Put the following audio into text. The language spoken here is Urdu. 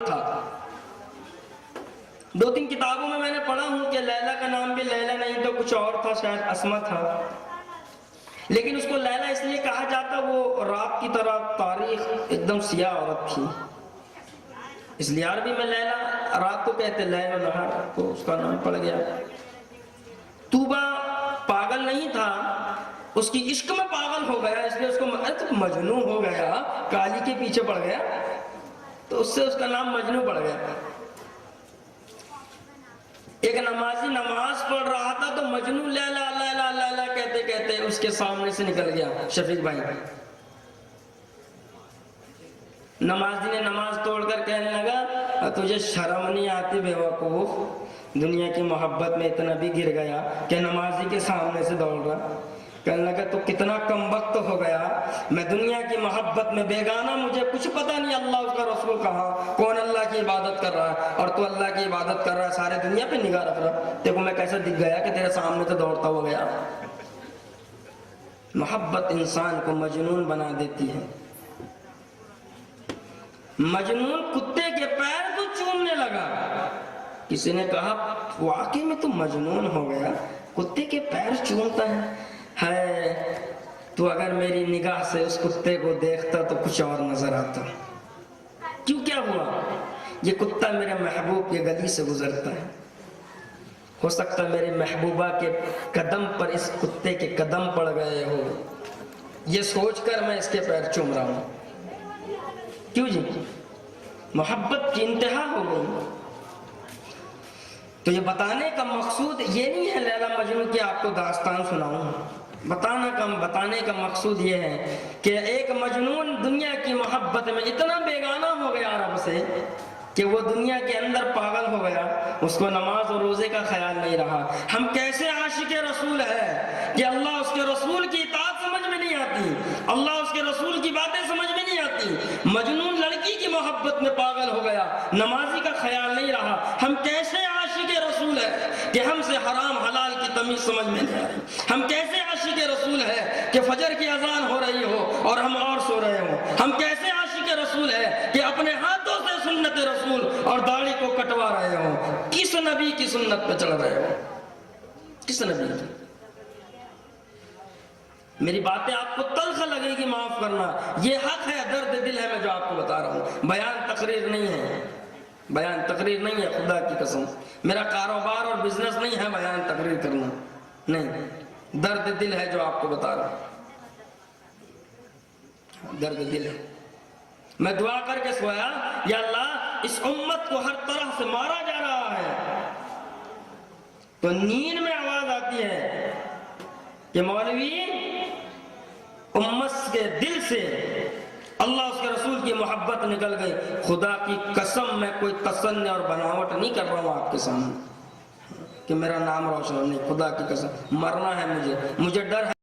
تھا۔ دو تین کتابوں میں نے پڑھا ہوں کہ لیلا کا نام بھی لیلا نہیں تو کچھ اور تھا، شاید اسما تھا، لیکن اس کو لیلا اس لیے کہا جاتا وہ رات کی طرح تاریخ ایک دم سیاہ عورت تھی، اس لیے عربی میں لیلا رات کو کہتے لیل و نہار، تو اس کا نام پڑ گیا۔ توبہ پاگل نہیں تھا، اس کی عشق میں پاگل ہو گیا، اس لیے اس کو مجنون ہو گیا، کالی کے پیچھے پڑ گیا تو اس سے اس کا نام مجنون پڑ گیا۔ ایک نمازی نماز پڑھ رہا تھا تو مجنون لیلا لیلا لیلا کہتے کہتے اس کے سامنے سے نکل گیا۔ شفیق بھائی نمازی نے نماز توڑ کر کہنے لگا تجھے شرم نہیں آتی بے وقوف، دنیا کی محبت میں اتنا بھی گر گیا کہ نمازی کے سامنے سے دوڑ رہا۔ کہنے لگا تو کتنا کم وقت ہو گیا، میں دنیا کی محبت میں بیگانہ، مجھے کچھ پتہ نہیں اللہ اس کا رسول کہاں، کون اللہ کی عبادت کر رہا ہے، اور تو اللہ کی عبادت کر رہا ہے، سارے دنیا پہ نگاہ رکھ رہا، دیکھو میں کیسے دکھ گیا کہ تیرے سامنے سے دوڑتا ہو گیا۔ محبت انسان کو مجنون بنا دیتی ہے۔ مجنون کتے کے پیر کو چومنے لگا، کسی نے کہا واقعی میں تو مجنون ہو گیا، کتے کے پیر چومتا ہے، تو اگر میری نگاہ سے اس کتے کو دیکھتا تو کچھ اور نظر آتا۔ کیوں کیا ہوا؟ یہ کتا میرے محبوب کے گلی سے گزرتا ہے، ہو سکتا ہے میرے محبوبہ کے قدم پر اس کتے کے قدم پڑ گئے ہو، یہ سوچ کر میں اس کے پیر چوم رہا ہوں۔ کیوں جی؟ محبت کی انتہا ہو گئی۔ تو یہ بتانے کا مقصود یہ نہیں ہے لیلا مجنون کی آپ کو داستان سناؤں، بتانے کا مقصود یہ ہے کہ ایک مجنون دنیا کی محبت میں اتنا بیگانہ ہو گیا رب سے کہ وہ دنیا کے اندر پاگل ہو گیا، اس کو نماز اور روزے کا خیال نہیں رہا۔ ہم کیسے عاشق رسول ہے کہ اللہ اس کے رسول کی اطاعت سمجھ میں نہیں آتی، اللہ اس کے رسول کی باتیں سمجھ میں نہیں آتی، مجنون لڑکی کی محبت میں پاگل ہو گیا، نمازی کا خیال نہیں رہا۔ ہم کیسے عاشق رسول ہے کہ ہم سے حرام حلال کی تمیز سمجھ میں نہیں آ رہی، ہم کیسے عاشق رسول ہے کہ فجر کی اذان ہو رہی ہو اور ہم اور سو رہے ہوں، ہم کیسے عاشق رسول ہے کہ اپنے ہاتھوں سے سنت رسول اور داڑھی کو کٹوا رہے ہوں۔ کس نبی کی سنت پہ چل رہے ہو؟ کس نبی کی؟ میری باتیں آپ کو تلخ لگے گی، معاف کرنا، یہ حق ہے، درد دل ہے میں جو آپ کو بتا رہا ہوں، بیان تقریر نہیں ہے، بیان تقریر نہیں ہے، خدا کی قسم میرا کاروبار اور بزنس نہیں ہے بیان تقریر کرنا، نہیں، درد دل ہے جو آپ کو بتا رہا ہوں، درد دل ہے۔ میں دعا کر کے سویا، یا اللہ اس امت کو ہر طرح سے مارا جا رہا ہے، تو نیند میں آواز آتی ہے کہ مولوی امت کے دل سے اللہ اس کے رسول کی محبت نکل گئی۔ خدا کی قسم میں کوئی تصنع اور بناوٹ نہیں کر رہا ہوں آپ کے سامنے کہ میرا نام روشن نہیں، خدا کی قسم مرنا ہے، مجھے ڈر ہے۔